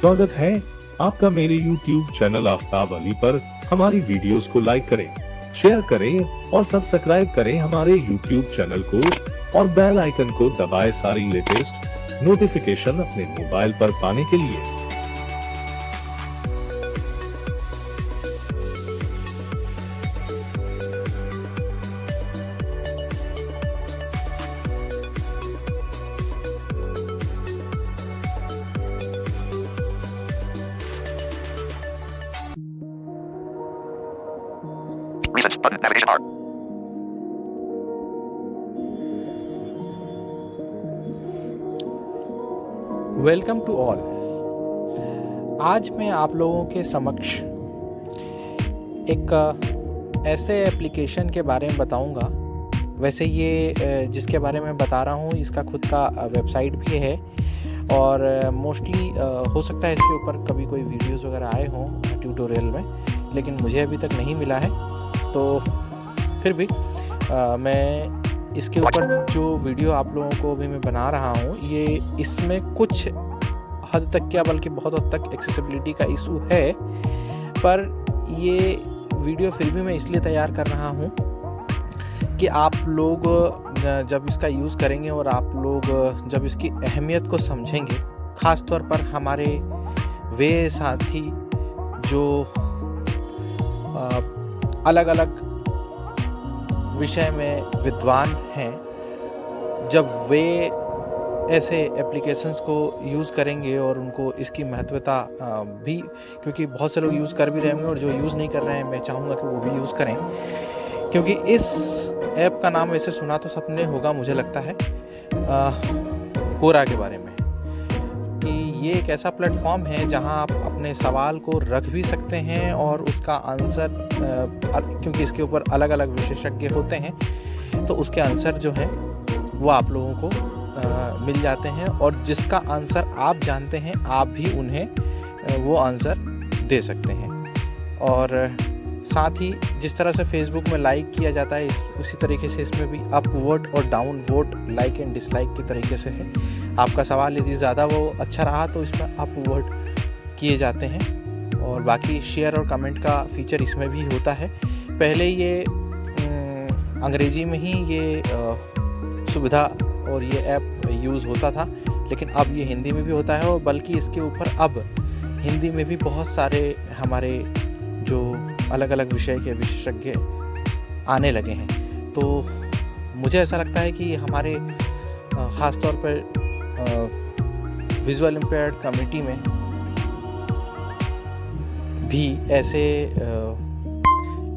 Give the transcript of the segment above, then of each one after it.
स्वागत है आपका मेरे YouTube चैनल आफ्ताब अली पर। हमारी वीडियोस को लाइक करें, शेयर करें और सब्सक्राइब करें हमारे YouTube चैनल को और बेल आइकन को दबाएं सारी लेटेस्ट नोटिफिकेशन अपने मोबाइल पर पाने के लिए। Recent button navigation bar. Welcome to all. आज मैं आप लोगों के समक्ष एक ऐसे एप्लीकेशन के बारे में बताऊंगा। वैसे ये जिसके बारे में बता रहा हूँ इसका खुद का वेबसाइट भी है और मोस्टली हो सकता है इसके ऊपर कभी कोई वीडियोस वगैरह आए हों ट्यूटोरियल में, लेकिन मुझे अभी तक नहीं मिला है। तो फिर भी मैं इसके ऊपर जो वीडियो आप लोगों को अभी मैं बना रहा हूँ, ये इसमें कुछ हद तक क्या बल्कि बहुत हद तक एक्सेसिबिलिटी का इशू है, पर ये वीडियो फिर भी मैं इसलिए तैयार कर रहा हूँ कि आप लोग जब इसका यूज़ करेंगे और आप लोग जब इसकी अहमियत को समझेंगे, ख़ास तौर पर हमारे वे साथी जो अलग अलग विषय में विद्वान हैं, जब वे ऐसे एप्लीकेशंस को यूज़ करेंगे और उनको इसकी महत्वता भी, क्योंकि बहुत से लोग यूज़ कर भी रहे होंगे और जो यूज़ नहीं कर रहे हैं मैं चाहूँगा कि वो भी यूज़ करें, क्योंकि इस ऐप का नाम वैसे सुना तो सबने होगा मुझे लगता है, कोरा के बारे में, कि ये एक ऐसा प्लेटफॉर्म है जहां आप अपने सवाल को रख भी सकते हैं और उसका आंसर, क्योंकि इसके ऊपर अलग अलग विशेषज्ञ होते हैं, तो उसके आंसर जो हैं वो आप लोगों को मिल जाते हैं और जिसका आंसर आप जानते हैं आप भी उन्हें वो आंसर दे सकते हैं। और साथ ही जिस तरह से फेसबुक में लाइक किया जाता है उसी तरीके से इसमें भी अप वोट और down vote, like and dislike की तरीके से है। आपका सवाल यदि ज़्यादा वो अच्छा रहा तो इसमें अप वोट किए जाते हैं और बाकी शेयर और कमेंट का फीचर इसमें भी होता है। पहले ये अंग्रेजी में ही ये सुविधा और ये ऐप यूज़ होता था, लेकिन अब ये हिंदी में भी होता है और बल्कि इसके ऊपर अब हिंदी में भी बहुत सारे हमारे जो अलग अलग विषय के विशेषज्ञ आने लगे हैं। तो मुझे ऐसा लगता है कि हमारे ख़ास तौर पर विजुअल इम्पेयर्ड कम्युनिटी में भी ऐसे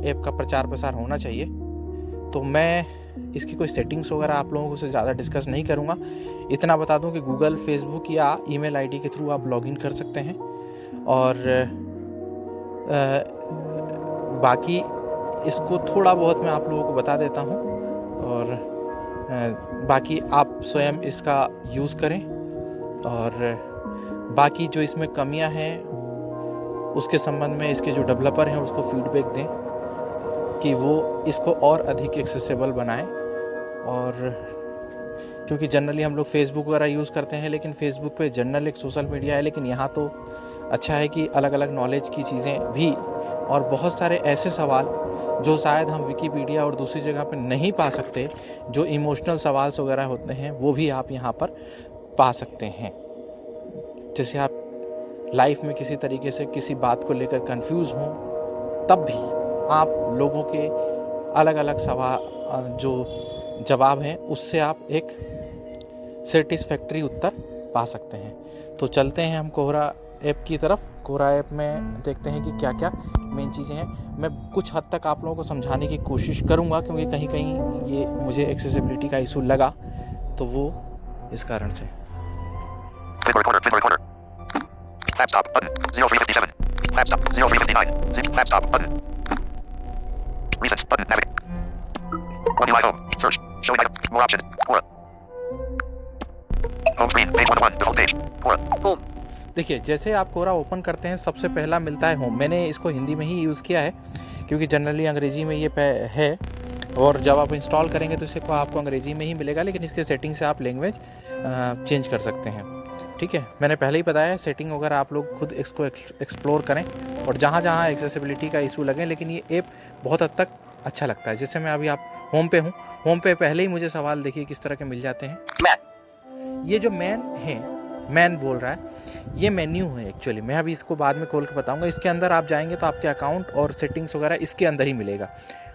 ऐप का प्रचार प्रसार होना चाहिए। तो मैं इसकी कोई सेटिंग्स वगैरह आप लोगों से ज़्यादा डिस्कस नहीं करूँगा। इतना बता दूं कि गूगल, फेसबुक या ईमेल आईडी के थ्रू आप लॉगिन कर सकते हैं और बाकी इसको थोड़ा बहुत मैं आप लोगों को बता देता हूँ और बाकी आप स्वयं इसका यूज़ करें और बाकी जो इसमें कमियां हैं उसके संबंध में इसके जो डेवलपर हैं उसको फीडबैक दें कि वो इसको और अधिक एक्सेसिबल बनाएं। और क्योंकि जनरली हम लोग फेसबुक वगैरह यूज़ करते हैं, लेकिन फेसबुक पे जनरल एक सोशल मीडिया है, लेकिन यहाँ तो अच्छा है कि अलग अलग नॉलेज की चीज़ें भी और बहुत सारे ऐसे सवाल जो शायद हम विकिपीडिया और दूसरी जगह पे नहीं पा सकते, जो इमोशनल सवाल वगैरह होते हैं वो भी आप यहाँ पर पा सकते हैं। जैसे आप लाइफ में किसी तरीके से किसी बात को लेकर कंफ्यूज हों, तब भी आप लोगों के अलग अलग सवाल जो जवाब हैं उससे आप एक सेटिस्फैक्ट्री उत्तर पा सकते हैं। तो चलते हैं हम कोरा ऐप की तरफ। कोरा ऐप में देखते हैं कि क्या क्या मेन चीज़ें हैं। मैं कुछ हद तक आप लोगों को समझाने की कोशिश करूंगा, क्योंकि कहीं कहीं ये मुझे एक्सेसिबिलिटी का इशू लगा, तो वो इस कारण से। Laptop button 0357. Laptop 0359. Laptop button. Recent button navigate. One UI home. Search. Showing item. More options. Quora. Home screen. Page 1 of 1. Default page. Quora. Home. देखिए, जैसे आप कोरा ओपन करते हैं सबसे पहला मिलता है होम। मैंने इसको हिंदी में ही यूज़ किया है क्योंकि जनरली अंग्रेजी में ये है और जब आप इंस्टॉल करेंगे तो इसको आपको अंग्रेजी में ही मिलेगा, लेकिन इसके सेटिंग से आप लैंग्वेज चेंज कर सकते हैं। ठीक है, मैंने पहले ही बताया है, सेटिंग वगैरह आप लोग खुद इसको एक्सप्लोर करें और जहाँ जहाँ एक्सेसिबिलिटी का इशू लगे, लेकिन ये ऐप बहुत हद तक अच्छा लगता है। जैसे मैं अभी आप होम पे हूँ, होम पे पहले ही मुझे सवाल देखिए किस तरह के मिल जाते हैं। ये जो मैन है, मैन बोल रहा है, ये मेन्यू है एक्चुअली। मैं अभी इसको बाद में खोल के बताऊंगा। इसके अंदर आप जाएंगे तो आपके अकाउंट और सेटिंग्स वगैरह इसके अंदर ही मिलेगा।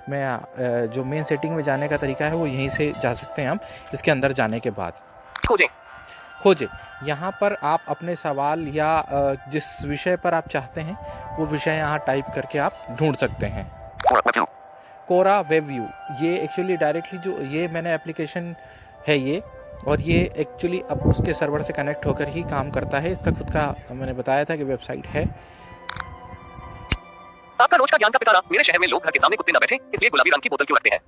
मैं जो मेन सेटिंग में जाने का तरीका है वो यहीं से जा सकते हैं हम। इसके अंदर जाने के बाद खोजें, यहाँ पर आप अपने सवाल या जिस विषय पर आप चाहते हैं वो विषय यहाँ टाइप करके आप ढूंढ सकते हैं। कोरा वेब व्यू, ये एक्चुअली डायरेक्टली जो ये मैंने एप्लीकेशन है ये, और ये एक्चुअली अब उसके सर्वर से कनेक्ट होकर ही काम करता है। इसका खुद का मैंने बताया था कि वेबसाइट है। आपका रोज का ज्ञान का पिटारा। मेरे शहर में लोग घर के सामने कुत्ते न बैठे, इसलिए गुलाबी रंग की बोतल क्यों रखते हैं?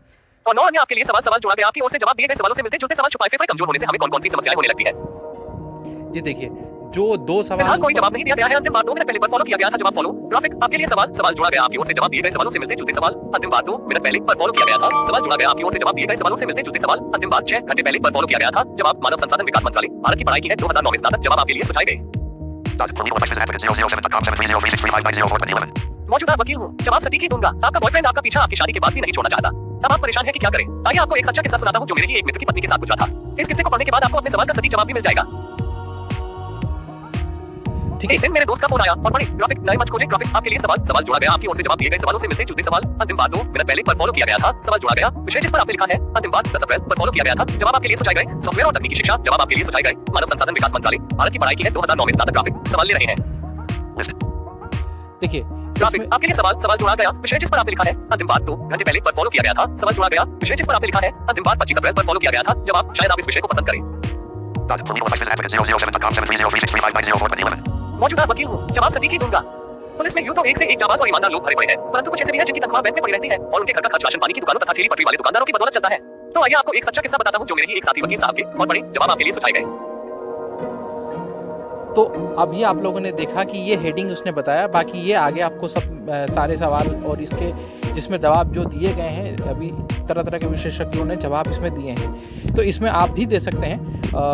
और 9 अन्य आपके लिए सवाल जोड़ा गया। आपकी ओर से जवाब दिए गए सवालों से मिलते जुलते सवाल छुपाए फेफड़े कमजोर होने से हमें कौन कौन सी समस्याएं होने लगती है? ये देखिए, जो 2 सवाल फिलहाल कोई जवाब नहीं दिया गया है। अंतिम बात 2 मिनट पहले पर फॉलो किया गया था। जवाब फॉलो ग्राफिक आपके लिए सवाल जोड़ा गया। आपकी ओर से जवाब दिए गए सवालों से मिलते जुलते सवाल। अंतिम बात 2 मिनट पहले पर फॉलो किया गया था। सवाल जोड़ा गया। आपकी ओर से जवाब दिए गए सवालों से मिलते जुलते सवाल। अंतिम बात 6 घंटे पहले पर फॉलो किया गया था। जवाब मानव संसाधन विकास मंत्रालय, भारत की पढ़ाई की है 2009 में स्नातक। जवाब आपके लिए सुझाए गए। मौजूदा वकील हूँ, जवाब सटीक ही दूंगा। आपका बॉयफ्रेंड आपका पीछा आपकी शादी के बाद भी नहीं छोड़ना चाहता। अब आप परेशान हैं कि क्या करें? आइए आपको एक सच्चा किस्सा सुनाता हूँ जो मेरे ही एक मित्र की पत्नी के साथ गुजरा था। इस किस्से को पढ़ने के बाद आपको अपने सवाल का सटीक जवाब भी मिल जाएगा। एक दिन मेरे दोस्त का फोन आया और पढ़े ग्राफिक नए मंच खोजे। ग्राफिक आपके लिए सवाल जोड़ा गया। आपकी ओर से जवाब दिए गए सवालों से मिलते जुलते सवाल। अंतिम बात 2 मिनट पहले पर फॉलो किया गया था। सवाल जोड़ा गया। विषय जिस पर आपने लिखा है। अंतिम बात 10 अप्रैल पर फॉलो किया गया था। जवाब आपके लिए सुझाए गए। सॉफ्टवेयर और तकनीकी शिक्षा। जवाब आपके लिए सुझाए गए। मानव संसाधन विकास मंत्रालय, भारत की पढ़ाई की है 2009 में स्नातक। ग्राफिक सवाल ले रहे हैं। देखिए, ग्राफिक आपके लिए सवाल जोड़ा गया। विषय जिस पर आपने लिखा है। अंतिम बात 2 घंटे पहले पर फॉलो किया गया था। सवाल जोड़ा गया। विषय जिस पर आपने लिखा है। अंतिम बात 25 अप्रैल पर फॉलो किया गया था। जवाब शायद आप इस विषय को पसंद करें। मौजूदा वकील हूँ, जवाब सटीक ही दूंगा। पुलिस में यूं तो एक से एक जाबाज और ईमानदार लोग भरे पड़े हैं, परंतु कुछ ऐसे भी हैं जिनकी तनख्वाह बैंक में पड़ी रहती है और उनके घर का खर्च राशन पानी की दुकानों तथा ठेली पटरी वाले दुकानदारों की बदौलत चलता है। तो आइए आपको एक सच्चा किस्सा बताता हूँ जो मेरे ही एक साथी वकील साहब के, और बड़े जवाब आपके लिए सुझाए गए। तो अभी आप लोगों ने देखा कि ये हेडिंग उसने बताया। बाकी ये आगे आपको सब सारे सवाल और इसके जिसमें जवाब जो दिए गए हैं, अभी तरह तरह के विशेषज्ञों ने जवाब इसमें दिए हैं, तो इसमें आप भी दे सकते हैं।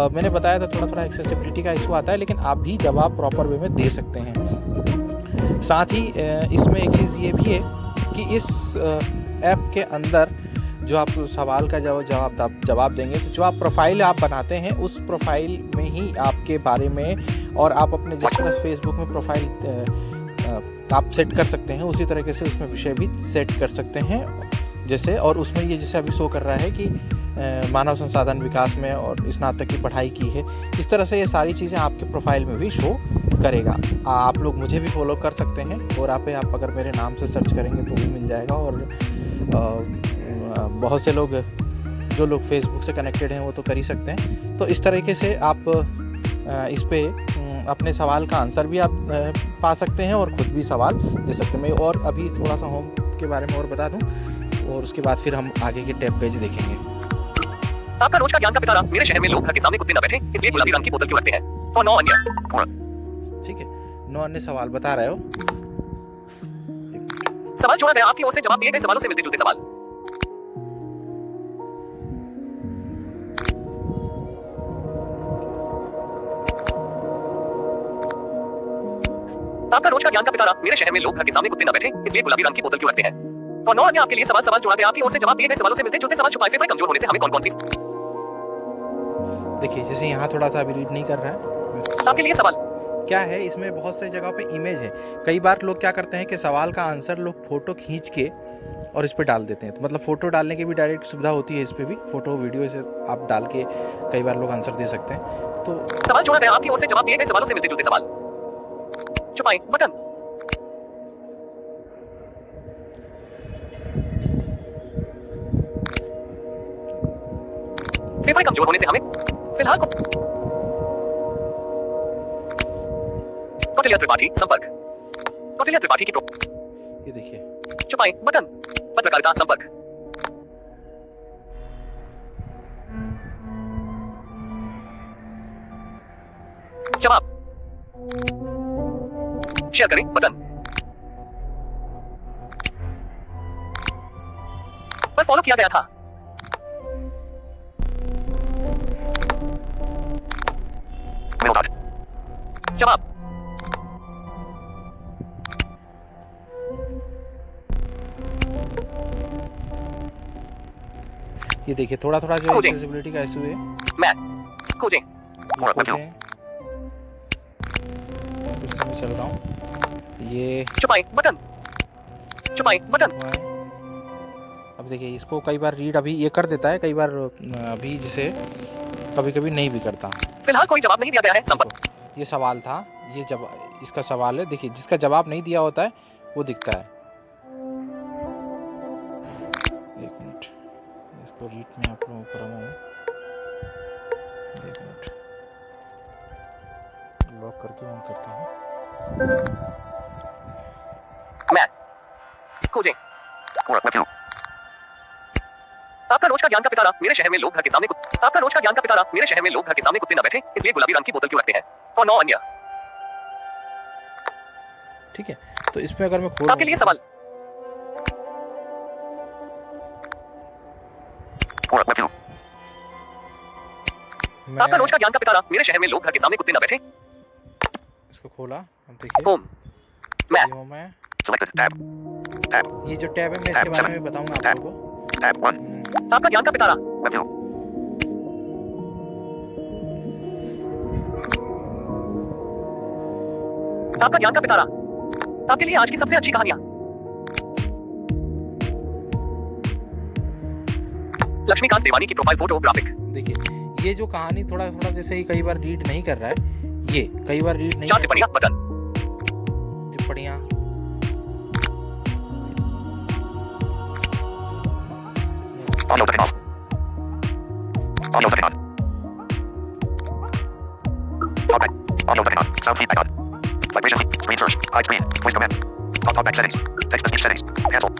मैंने बताया था थोड़ा एक्सेसिबिलिटी का इशू आता है, लेकिन आप भी जवाब प्रॉपर वे में दे सकते हैं। साथ ही इसमें एक चीज़ ये भी है कि इस ऐप के अंदर जो आप सवाल का जवाब देंगे, तो जो आप प्रोफाइल आप बनाते हैं उस प्रोफाइल में ही आपके बारे में, और आप अपने जिस तरह फेसबुक में प्रोफाइल आप सेट कर सकते हैं उसी तरीके से उसमें विषय भी सेट कर सकते हैं। जैसे, और उसमें ये जैसे अभी शो कर रहा है कि मानव संसाधन विकास में और स्नातक की पढ़ाई की है, इस तरह से ये सारी चीज़ें आपके प्रोफाइल में भी शो करेगा। आप लोग मुझे भी फॉलो कर सकते हैं, और आप अगर मेरे नाम से सर्च करेंगे तो भी मिल जाएगा। और बहुत से लोग जो लोग फेसबुक से कनेक्टेड हैं वो तो कर ही सकते हैं। तो इस तरीके से आप इस पे अपने सवाल का आंसर भी आप पा सकते हैं और खुद भी सवाल दे सकते हैं। मैं और अभी थोड़ा सा होम के बारे में और बता दूं, और उसके बाद फिर हम आगे के टैब पेज देखेंगे। आपका रोज का ज्ञान का पिटारा। मेरे शहर में लोग घर के सामने कुत्ते न बैठे, इसलिए गुलाबी रंग की बोतल क्यों रखते हैं? और 9 अन्य। ठीक है, 9 अन्य सवाल बता रहे हो। सवाल जोड़ा गया। आपकी ओर से जवाब दिए गए सवालों से मिलते जुलते सवाल। आपका रोज का ज्ञान का पिटारा। मेरे शहर में लोग घर के सामने कुत्ते न बैठे, इसलिए गुलाबी रंग की बोतल क्यों रखते हैं? और 9 अन्य आपके लिए सवाल जोड़ा गया। आपकी ओर से जवाब दिए गए सवालों से मिलते जुलते सवाल। छुपाए फेफड़े कमजोर होने से हमें कौन कौन सी। देखिए, जैसे यहाँ थोड़ा सा अभी रीड नहीं कर रहा है। आपके लिए सवाल क्या है, इसमें बहुत सारी जगह पे इमेज है। कई बार लोग क्या करते हैं कि सवाल का आंसर लोग फोटो खींच के और इस पे डाल देते हैं। तो मतलब फोटो डालने की भी डायरेक्ट सुविधा होती है इस पे भी। फोटो वीडियो से आप डाल के कई बार लोग आंसर दे सकते हैं। तो सवाल जोड़ा गया। आपकी ओर से जवाब दिए गए सवालों से मिलते जुलते सवाल। छुपाए बटन। फेफड़े कमजोर होने से हमें फिलहाल कौटिल्य त्रिपाठी संपर्क। कौटिल्य त्रिपाठी की ये देखिए, छुपाए बटन। पत्रकारिता संपर्क। जवाब शेयर करें बटन। पर फॉलो किया गया था। Mail dot. जवाब। ये देखिए थोड़ा थोड़ा जो खोजें। एक्सेसिबिलिटी का इशू है। मैप खोजें। ये खोजें। कुछ समय चल रहा हूँ। ये छुपाएं बटन। छुपाएं बटन। अब देखिए इसको कई बार रीड अभी ये कर देता है, कई बार अभी जैसे कभी कभी नहीं भी करता। फिलहाल कोई जवाब नहीं दिया गया है। संपर्क। ये सवाल था, ये जवाब इसका सवाल है। देखिए जिसका जवाब नहीं दिया होता है वो दिखता है। एक मिनट, इसको रीड में आप लोगों को करवाऊँ। एक मिनट, लॉक करके ऑन करता हूँ। मैप खोजें। आपका रोज का ज्ञान का पिटारा। मेरे शहर में लोग घर के सामने आपका रोज का ज्ञान का पिटारा। मेरे शहर में लोग घर के सामने कुत्ते न बैठे, इसलिए गुलाबी रंग की बोतल क्यों रखते हैं? और 9 अन्य। ठीक है, तो इसमें अगर मैं खोल आपके लिए सवाल। आपका रोज का ज्ञान का पिटारा। मेरे शहर में लोग घर के सामने कुत्ते न बैठे। इसको खोला, अब देखिए होम मैप। होम है। Selected tab. ये जो टैब है मैं इसके बारे में बताऊंगा आप लोगों को। Tab 1. आपका ज्ञान का पिटारा। Review. आपका ज्ञान का पिटारा। आपके लिए आज की सबसे अच्छी कहानियां। लक्ष्मीकांत देवानी की प्रोफाइल फोटो ग्राफिक। देखिए ये जो कहानी थोड़ा थोड़ा जैसे ही कई बार रीड नहीं कर रहा है, ये कई बार रीड नहीं 4 टिप्पणियां बटन। टिप्पणियां Audio turning off. Audio turning on. Talkback. Audio turning on. Sound feedback on. Vibration feed. Screen search. Hide screen. Voice command. Talkback settings. Text to speech settings. Cancel.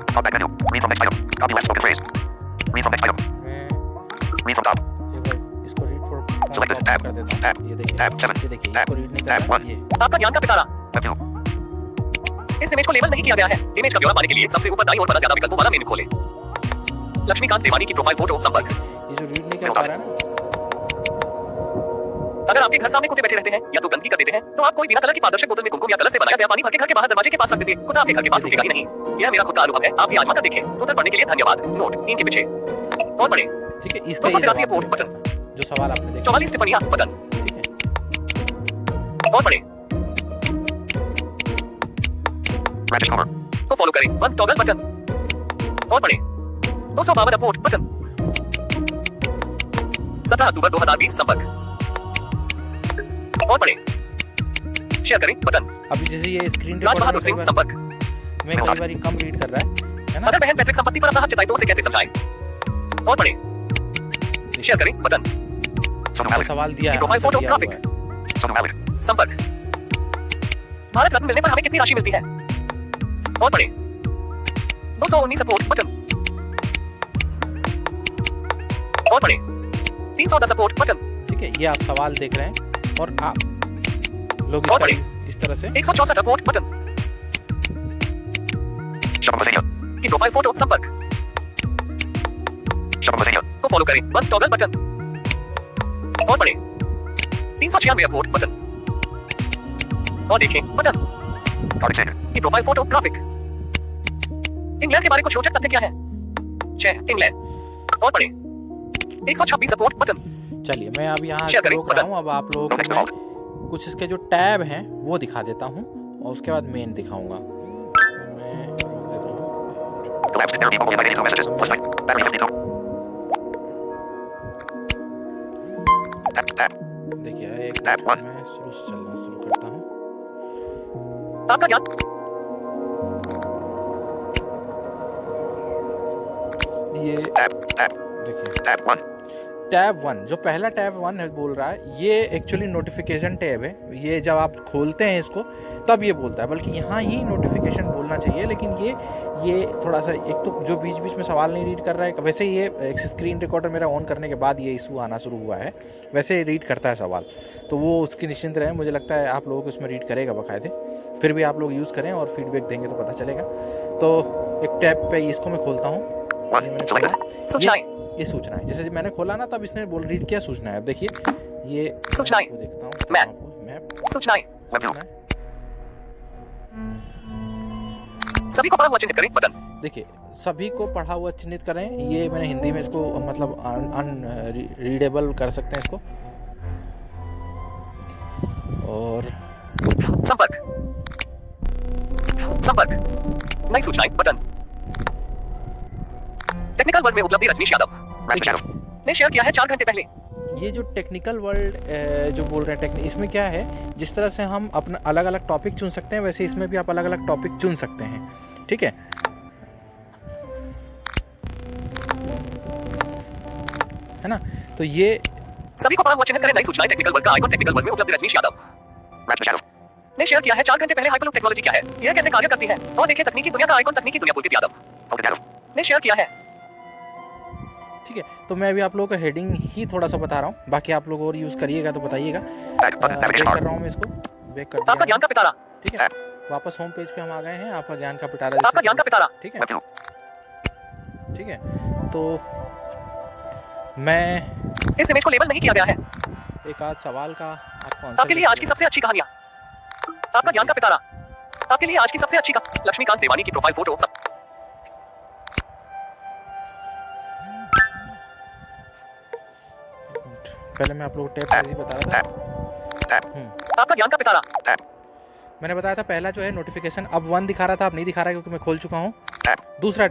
Talkback menu. Read from next item. Copy last spoken phrase. Read from next item. मैं Read from top. एक बार इसको read for Selected tab. कर देता हूं। Tab. ये देखिए, Tab 7. ये देखिए Tab. इसको रीड नहीं कर Tab रहा 1. है, ये आपका ज्ञान का पिटारा। Review. इस इमेज को लेबल नहीं किया गया है। इमेज का ब्यौरा पाने के लिए सबसे ऊपर दाईं ओर पर ज्यादा विकल्पों वाला मेनू खोलें। लक्ष्मीकांत देवानी की प्रोफाइल फोटो संपर्क। ये जो रीड नहीं कर पा रहा है ना, अगर आपके घर सामने कुत्ते बैठे रहते हैं या तो गंदगी कर देते हैं, तो आप कोई बिना कलर की पारदर्शक बोतल में कुमकुम या कलर से बनाया गया पानी भर के घर के बाहर दरवाजे के पास रख दीजिए। कुत्ता आपके घर के पास रुकेगा ही नहीं। यह मेरा खुद का अनुभव है, आप भी आजमा कर देखें। उत्तर पढ़ने के लिए धन्यवाद। नोट इनके पीछे और पढ़ें। ठीक है, इसका 283 ये जवाब रिपोर्ट बटन। जो सवाल आपने देखा, 44 टिप्पणियां बटन। ठीक है। और पढ़ें। Magic cover. को फॉलो करें। बंद टॉगल बटन। और पढ़ें। 252 रिपोर्ट बटन। 17 अक्टूबर 2020 संपर्क। और पढ़ें। शेयर करें बटन। अभी जैसे ये स्क्रीन राज बहादुर सिंह संपर्क। में कई बार कम रीड कर रहा है ना। अगर बहन पैतृक संपत्ति पर अपना हक जताए तो उसे कैसे समझाएं? और पढ़ें। शेयर करें बटन। Sonu ये Malik. सवाल दिया है, प्रोफाइल आंसर फोटो दिया ग्राफिक। हुआ है। Sonu Malik. संपर्क। भारत रत्न मिलने पर हमें कितनी राशि मिलती है? और पढ़ें। 219 सपोर्ट बटन। और पढ़ें। 310 सपोर्ट बटन। ठीक है, ये आप सवाल देख रहे हैं और आप लोग और इस तरह से 164 सपोर्ट बटन। Shopper Mazania. की प्रोफाइल फोटो संपर्क। Shopper Mazania. को फॉलो करें। बंद टॉगल बटन। और पढ़ें। 396 रिपोर्ट बटन। और देखें बटन। Alexander. की प्रोफाइल फोटो ग्राफिक। इंग्लैंड के बारे में कुछ रोचक तथ्य क्या है? 6 इंग्लैंड। और पढ़ें। 126 सपोर्ट बटन। चलिए मैं अब यहाँ शेयर करें, रोक रहा बटन। हूँ। अब आप लोगों को Next मैं default. कुछ इसके जो टैब हैं वो दिखा देता हूँ और उसके बाद मेन दिखाऊंगा। मैं रोक देता हूँ। Collapsed interview. Only invited no messages. Plus 9. Battery 50. Tab. देखिए एक Tab मिनट, 1. मैं शुरू से चलना शुरू करता हूँ। आपका ज्ञान। ये Tab. देखिए Tab 1. टैब 1, जो पहला टैब 1 है बोल रहा है, ये एक्चुअली नोटिफिकेशन टैब है। ये जब आप खोलते हैं इसको तब ये बोलता है, बल्कि यहाँ ही नोटिफिकेशन बोलना चाहिए। लेकिन ये थोड़ा सा, एक तो जो बीच बीच में सवाल नहीं रीड कर रहा है, वैसे ये एक स्क्रीन रिकॉर्डर मेरा ऑन करने के बाद ये इशू आना शुरू हुआ है। वैसे रीड करता है सवाल, तो वो उसकी निश्चिंत रहे। मुझे लगता है आप लोगों को इसमें रीड करेगा बाकायदे। फिर भी आप लोग यूज़ करें और फीडबैक देंगे तो पता चलेगा। तो एक टैब पे इसको मैं खोलता हूँ। ये 1. मैंने Selected. खोला। सूचनाएं। ये सूचना है, जैसे मैंने खोला ना तब इसने बोल रीड किया सूचना है। अब देखिए ये सूचनाएं। आपको देखता हूँ, मैं। आपको मैप सूचनाएं Web view. सभी को पढ़ा हुआ चिन्हित करें बटन देखिए सभी को पढ़ा हुआ चिन्हित करें। ये मैंने हिंदी में इसको मतलब रीडेबल कर सकते हैं इसको। और संपर्क संपर्क नई सूचनाएं बटन टेक्निकल वर्ल्ड में उपलब्धि रजनीश यादव Raspberry Shadow. ने शेयर किया है 4 घंटे पहले। ये जो टेक्निकल वर्ल्ड जो बोल रहे हैं इसमें क्या है, जिस तरह से हम अपना अलग अलग टॉपिक चुन सकते हैं वैसे इसमें भी आप अलग अलग टॉपिक चुन सकते हैं। ठीक है, है ना। तो ये सभी को पढ़ा हुआ चिन्हित करें नई सूचनाएं टेक्निकल वर्ल्ड का आइकॉन टेक्निकल वर्ल्ड में उपलब्धि रजनीश यादव Raspberry Shadow. ने शेयर किया है 4 घंटे पहले। हाइपरलूप टेक्नोलॉजी क्या है, यह कैसे कार्य करती है, और देखिए तकनीकी दुनिया का आइकॉन तकनीकी दुनिया पुलकित यादव Open arrow. ने शेयर किया है। ठीक है, तो मैं अभी आप लोगों को हेडिंग ही थोड़ा सा बता रहा हूँ, बाकी आप लोग और यूज़ करिएगा तो बताइएगा। Back button. बैक Navigation कर bar. रहा हूँ मैं इसको, बैक कर आपका दिया ज्ञान का पिटारा ठीक है, वापस होम पेज पे हम आ गए हैं। आपका ज्ञान का पिटारा आपका ज्ञान का पिटारा ठीक है, Web view. ठीक है। तो मैं इस इमेज को लेबल नहीं किया गया है। एक आध सवाल का आपको आंसर आपके लिए आज की सबसे अच्छी कहानियां आपका ज्ञान का पिटारा आपके लिए आज की सबसे अच्छी लक्ष्मीकांत देवानी की प्रोफाइल फोटो पहले मैं आप लोगों को टैब साइज ही बता रहा था। आपका ज्ञान का पिटारा मैंने बताया था पहला जो है नोटिफिकेशन, अब 1 दिखा रहा था, अब नहीं दिखा रहा है क्योंकि मैं खोल चुका हूँ। दूसरे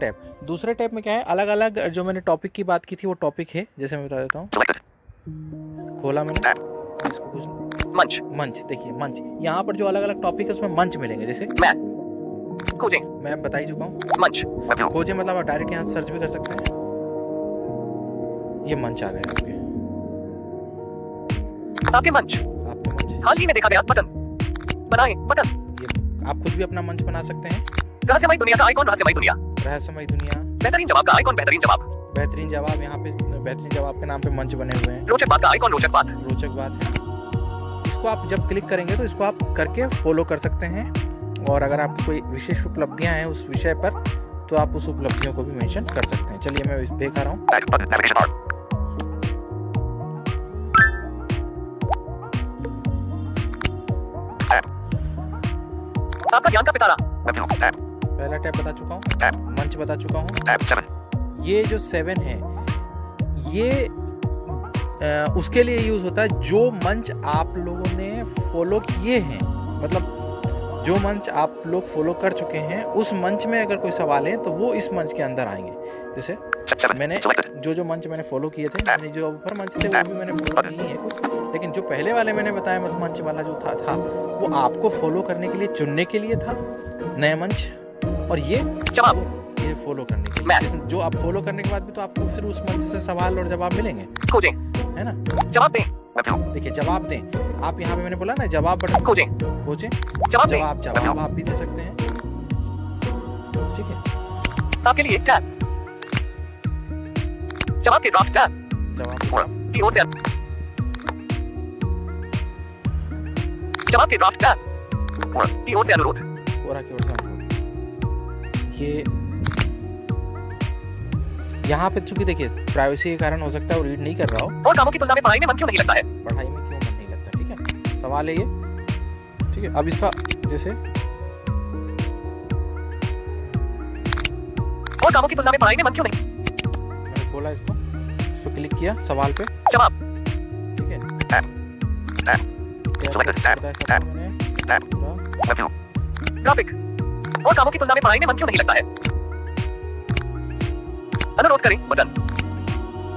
टैब में क्या है, अलग अलग जो मैंने टॉपिक की बात की थी वो टॉपिक है, जैसे मैं बता देता हूँ। Selected. खोला मैंने इसको, कुछ मंच देखिए मंच, यहाँ पर जो अलग अलग टॉपिक है उसमें मंच मिलेंगे। जैसे मैं खोजें मैं बता ही चुका हूँ, मंच Web view. खोजे मतलब आप डायरेक्ट यहाँ सर्च भी कर सकते हैं। ये मंच आ गए आपके आपके मंच आपके मंच। हाल ही में देखा गया बटन बनाएं बटन ये आप खुद भी अपना मंच बना सकते हैं। रहस्यमय दुनिया का आइकॉन रहस्यमय दुनिया रहस्यमय दुनिया, बेहतरीन जवाब का आइकॉन बेहतरीन जवाब बेहतरीन जवाब, यहाँ पे बेहतरीन जवाब के नाम पे मंच बने हुए हैं। रोचक बात का आइकॉन रोचक बात रोचक बात है, इसको आप जब क्लिक करेंगे तो इसको आप करके फॉलो कर सकते हैं। और अगर आपको कोई विशेष उपलब्धियां हैं उस विषय पर तो आप उस उपलब्धियों को भी मेंशन कर सकते हैं। चलिए मैं इस पे कर रहा हूँ। Back button. Navigation bar. आपका ज्ञान का पिटारा Web view. Tab. पहला टैब बता चुका हूँ, Tab. मंच बता चुका हूँ। Tab 7. ये जो 7 है ये उसके लिए यूज होता है जो मंच आप लोगों ने फॉलो किए हैं, मतलब जो मंच आप लोग फॉलो कर चुके हैं उस मंच में अगर कोई सवाल है तो वो इस मंच के अंदर आएंगे। जैसे 7. मैंने Selected. जो मंच मैंने फॉलो किए थे, मैंने जो ऊपर मंच थे वो भी मैंने फॉलो किए हैं कुछ, लेकिन जो पहले वाले मैंने बताया मतलब मंच वाला जो था वो आपको फॉलो करने के लिए, चुनने के लिए था नया मंच, और ये फॉलो करने के लिए, जो आप फॉलो करने के बाद भी तो आपको फिर उस मंच से सवाल और जवाब मिलेंगे, खोजें है ना। जवाब दें Web view. देखिए जवाब दें, आप यहाँ पे मैंने बोला ना जवाब बटन खोजें खोजें, जवाब दें जवाब आप भी दे सकते हैं। ठीक है, आपके लिए टैब जवाब के ड्राफ्ट टैब जवाब की ओर से जवाब के ड्राफ्ट टैब की ओर से अनुरोध पूरा की ओर से अनुरोध। ये यहाँ पे चूंकि देखिए प्राइवेसी के कारण हो सकता है वो रीड नहीं कर रहा हो, और कामों की तुलना में पढ़ाई में मन क्यों नहीं लगता है। पढ़ाई में क्यों मन नहीं लगता। ठीक है, सवाल है ये। ठीक है, अब इसका जैसे और कामों की तुलना में पढ़ाई में मन क्यों नहीं। मैंने खोला इसको, इस पर क्लिक किया, सवाल पे जवाब ठीक है, Selected. Tab. Tab. Web view. Graphic और कामों की तुलना में पढ़ाई में मन क्यों नहीं लगता है। अनुरोध करें बटन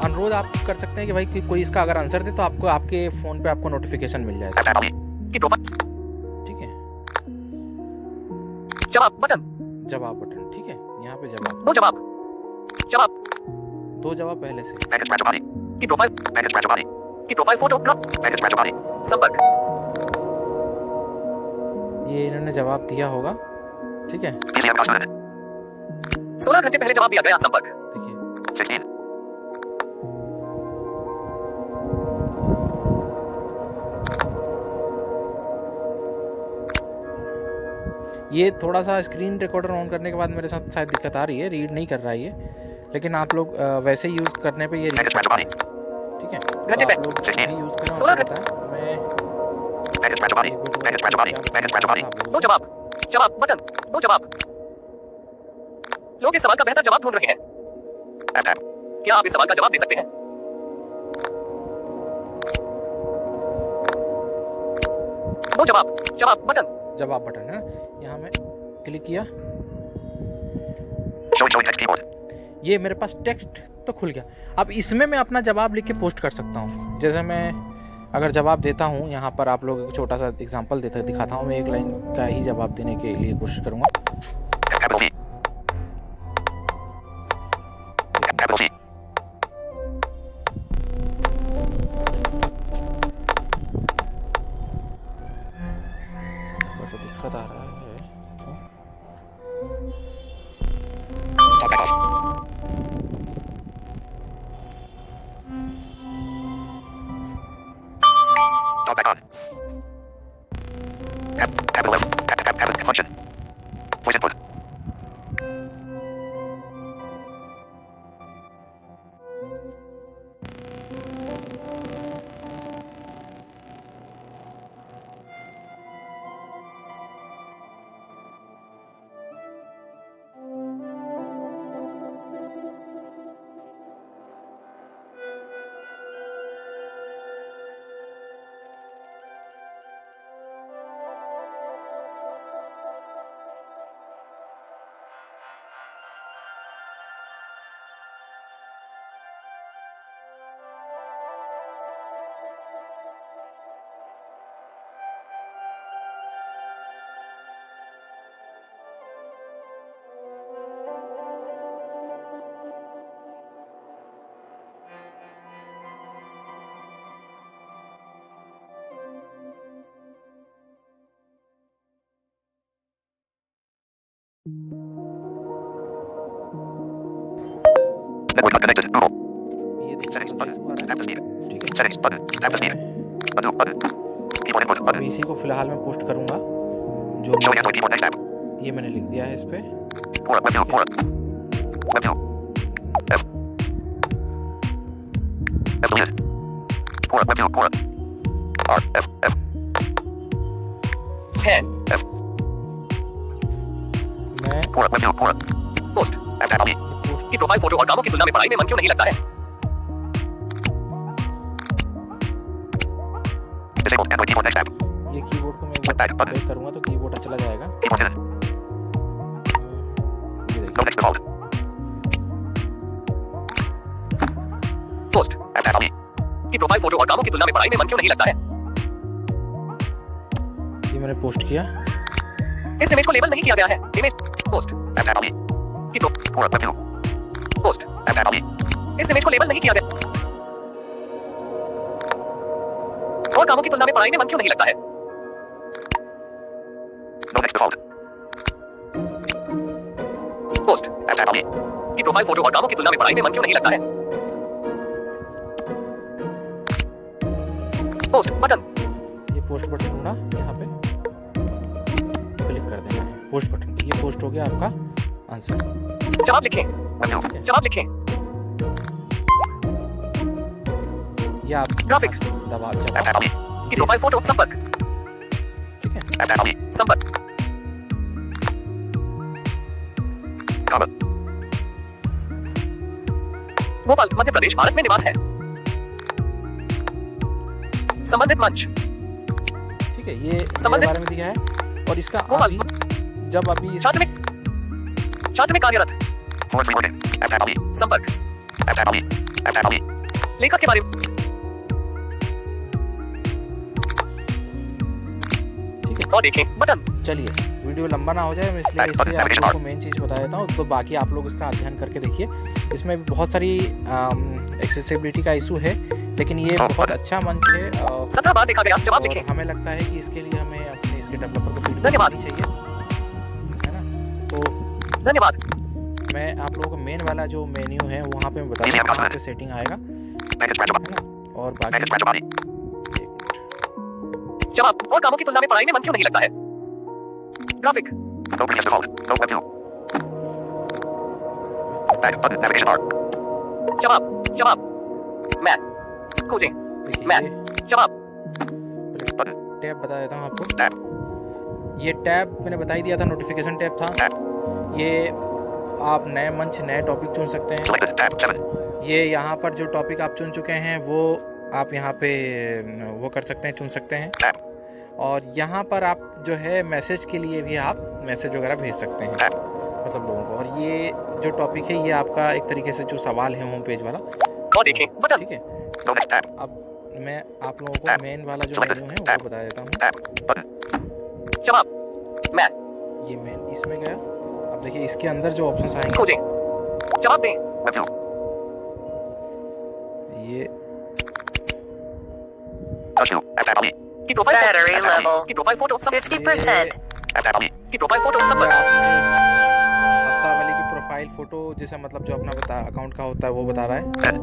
अनुरोध आप कर सकते हैं कि भाई कोई इसका अगर आंसर दे तो आपको आपके फोन पे आपको नोटिफिकेशन मिल जाएगा। Tab. की प्रोफाइल ठीक है, जवाब बटन जवाब बटन ठीक है, यहाँ पे जवाब दो जवाब दो जवाब पहले से। Package scratcher body. की प्रोफाइल Package scratcher body. की profile photo Package scratcher body. संपर्क ये इन्होंने जवाब दिया होगा। ठीक है, PCM consonant. 16 घंटे पहले जवाब दिया गया। संपर्क देखिए 16. ये थोड़ा सा स्क्रीन रिकॉर्डर ऑन करने के बाद मेरे साथ शायद दिक्कत आ रही है, रीड नहीं कर रहा है ये, लेकिन आप लोग वैसे यूज करने पे ये रीड Package scratcher body. ठीक है, घंटे तो आप लोग 16. यूज करना 16 होता है। मैं Package fragile body. Package fragile body. Package fragile body. दो जवाब जवाब बटन दो जवाब लोग इस सवाल का बेहतर जवाब ढूंढ रहे हैं Tab tab. क्या आप इस सवाल का जवाब दे सकते हैं दो जवाब जवाब बटन जवाब बटन है, यहाँ मैं क्लिक किया, Showing text keyboard. ये मेरे पास टेक्स्ट तो खुल गया। अब इसमें मैं अपना जवाब लिख के पोस्ट कर सकता हूँ। जैसे मैं अगर जवाब देता हूँ, यहाँ पर आप लोगों को छोटा सा एग्जांपल दिखाता हूँ। मैं एक लाइन का ही जवाब देने के लिए कोशिश करूँगा। Capital T. Capital T. बस दिक्कत आ रहा है Talk back off. Talk back on. Capital F. Capital function. Voice input. Network not connected. Google. ये देखिए Settings तो button. इशू आ रहा Tap the है। speed. ठीक है, Settings button. Tap the speed. Undo button. Keyboard input अब button. इसी को फिलहाल मैं पोस्ट करूँगा जो Showing Android keyboard next tab. ये मैंने लिख दिया है इस पे। Quora. Web 2. Quora. Web 2. F. F deleted. Quora. Web 2. Quora. R. F. F. है F. मैं Quora. Web 2. Quora. Post F tab. Ali. ये पोस्ट की प्रोफाइल फोटो और कामों की तुलना में पढ़ाई में मन क्यों नहीं लगता है Disabled. Android keyboard next tab. ये कीबोर्ड को मैं Back button. बैक करूँगा तो कीबोर्ड चला जाएगा। Keyboard hidden. ये No देखिए text default. Post F tab. Ali. की प्रोफाइल फोटो और कामों की तुलना में पढ़ाई में मन क्यों नहीं लगता है ये मैंने पोस्ट किया। इस इमेज को लेबल नहीं किया गया है image post F tab. Ali. की pro Quora. Web 2. Post F tab. Ali. इस इमेज को लेबल नहीं किया गया और कामों की तुलना में पढ़ाई में मन क्यों नहीं लगता है No text default. Post F tab. Ali. की प्रोफाइल फोटो और कामों की तुलना में पढ़ाई में मन क्यों नहीं लगता है पोस्ट बटन ये पोस्ट बटन ढूंढा, यहाँ पे क्लिक कर देना है पोस्ट बटन पे। ये पोस्ट हो गया आपका आंसर। जवाब लिखें Web 2. जवाब लिखें ये आप ग्राफिक्स दबा F जवाब, tab. Ali. की प्रोफाइल फोटो संपर्क ठीक है। F tab. Ali. संपर्क Comment. भोपाल मध्य प्रदेश भारत में निवास है संबंधित मंच ठीक है, ये मेरे संबंधित- बारे में दिया है और इसका भोपाल अभी जब अभी इस- छात्र में कार्यरत Forward reloading. F tab. Ali. संपर्क F tab. Ali. F tab. Ali. लेखक के बारे में ठीक है। और देखें बटन चलिए वीडियो लंबा ना हो जाए, मैं इसलिए आप लोगों को मेन चीज़ बता देता हूँ, तो बाकी आप लोग इसका अध्ययन करके देखिए। इसमें बहुत सारी एक्सेसिबिलिटी का इशू है, लेकिन ये बहुत अच्छा मंच है 17 बार देखा गया जवाब और लिखें हमें लगता है कि इसके लिए हमें अपने इसके डेवलपर को फीडबैक धन्यवाद। देनी चाहिए, है ना। तो धन्यवाद मैं आप लोगों को मेन वाला जो मेन्यू है वहाँ पे मैं बता दूँ कहाँ पे सेटिंग आएगा, Package fragile. है ना। और Package बाकी fragile body. जवाब और कामों की तुलना में पढ़ाई में मन क्यों नहीं लगता है graphic No previous default. No Web 2. Back button. Navigation bar. जवाब जवाब मैं खोजें देखिए मैं ये जवाब Button. टैब बता देता हूँ आपको। Tab. ये टैब मैंने बता ही दिया था, नोटिफिकेशन टैब था। ये आप नए मंच, नए टॉपिक चुन सकते हैं। Selected. Tab 7. ये यहाँ पर जो टॉपिक आप चुन चुके हैं वो आप यहाँ पे वो कर सकते हैं, चुन सकते हैं। Tab. और यहाँ पर आप जो है मैसेज के लिए भी आप मैसेज वगैरह भेज सकते हैं Tab. मतलब लोगों को। और ये जो टॉपिक है ये आपका एक तरीके से जो सवाल है होम पेज वाला, और देखें बटन। ठीक है। Go next. Tab. अब मैं आप लोगों को मेन वाला जो मेन्यू है वो बता देता हूँ। Tab. Button. जवाब मैं ये मेन इसमें गया। अब देखिए इसके अंदर जो ऑप्शंस आएंगे, खोजें, जवाब दें, Web view. ये Touch view. Tab Ali. की प्रोफाइल Battery फोटो, level की प्रोफाइल फोटो सब, 50%. Tab Ali. की प्रोफाइल फोटो सब ये पर आपने हफ्ता वाली की प्रोफाइल फोटो जैसे मतलब जो अपना अकाउंट का होता है वो बता रहा है। Head.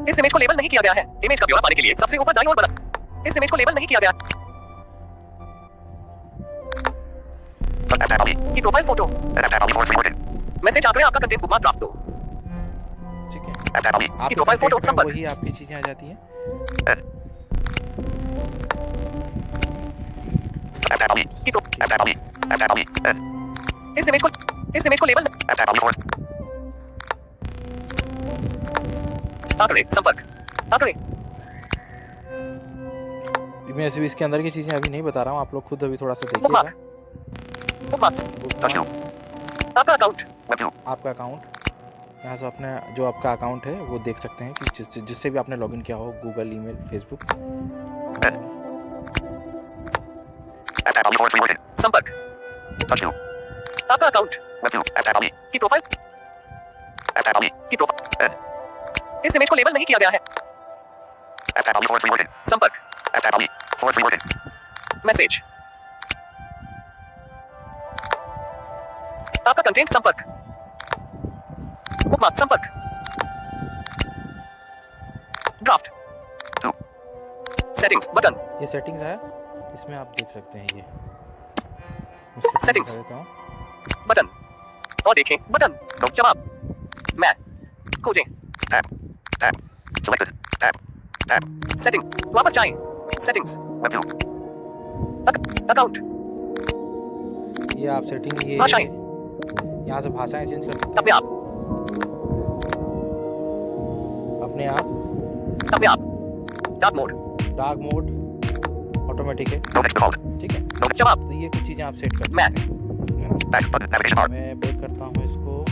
इस इमेज को लेबल नहीं किया गया है। इमेज का ब्यौरा पाने के लिए सबसे ऊपर दाईं ओर बटन। इस इमेज को लेबल नहीं किया गया Tab Ali. की profile photo, Tab Ali for free working. Message आंकड़े, आपका कंटेंट बुकमार्क ड्राफ्ट दो, ठीक है। Tab Ali. आपके प्रोफाइल फोटो content में संपर्क। वही आपकी चीजें आ जाती हैं। Head. Tab Ali. Tab Ali. Tab Ali. Head. इस इमेज को लेबल Tab Ali for. आंकड़े, संपर्क, आंकड़े, मैं अभी इसके अंदर की चीजें अभी नहीं बता रहा हूँ, आप लोग खुद अभी थोड़ा सा देखिएगा। Bookmarks, Touch view. आपका अकाउंट, Web view. आपका अकाउंट यहाँ से अपने जो आपका अकाउंट है वो देख सकते हैं कि जिससे भी आपने लॉगिन किया हो, Google, email, Facebook. Tab Ali for free working. संपर्क, Touch view. आपका account Web view. Tab Ali. की प्रोफाइल Tab Ali. की प्रोफाइल, Head. इस इमेज को लेबल नहीं किया गया है। Tab Ali for free working. संपर्क, Tab Ali for free working. Message, आपका कंटेंट, संपर्क, बुकमार्क, संपर्क, ड्राफ्ट, Two. सेटिंग्स बटन, ये सेटिंग्स है, इसमें आप देख सकते हैं ये Settings. बता देता हूँ। बटन, और देखें बटन, जवाब मैं, खोजें, Tab. Tab. Selected. Tab. Tab. Setting, वापस जाएं, सेटिंग्स, Web view. अकाउंट, ये आप सेटिंग ये भाषाएं। यहाँ से भाषाएं चेंज कर सकते अपने आप, हैं अपने आप। अपने आप, dark mode, dark mode automatic है, No next default. ठीक है। जवाब तो ये कुछ चीज़ें आप सेट कर मैं। सकते हैं। Back button. Navigation bar. मैं बैक करता हूँ इसको।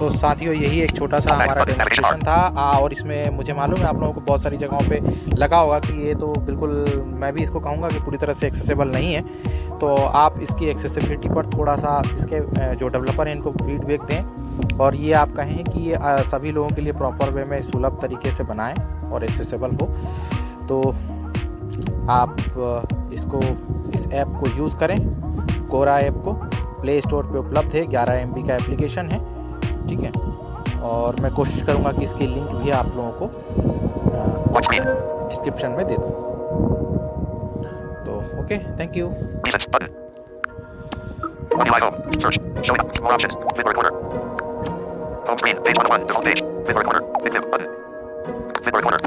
तो साथियों यही एक छोटा सा हमारा डेमोन्स्ट्रेशन था। और इसमें मुझे मालूम है आप लोगों को बहुत सारी जगहों पे लगा होगा कि ये तो बिल्कुल, मैं भी इसको कहूँगा कि पूरी तरह से एक्सेसिबल नहीं है। तो आप इसकी एक्सेसिबिलिटी पर थोड़ा सा इसके जो डेवलपर हैं इनको फीडबैक दें और ये आप कहें कि ये सभी लोगों के लिए प्रॉपर वे में सुलभ तरीके से बनाएं और एक्सेसिबल हो। तो आप इसको, इस ऐप को यूज़ करें, कोरा ऐप को। प्ले स्टोर पे उपलब्ध है, 11 MB का एप्लीकेशन है, ठीक है। और मैं कोशिश करूँगा कि इसकी लिंक भी आप लोगों को डिस्क्रिप्शन में दे दूँ। तो okay, thank you. Recents button. When you home. Search. Showing up. More options. Flipper recorder. Home screen. Page 101. Default page. Flipper recorder. Big button. Flipper recorder.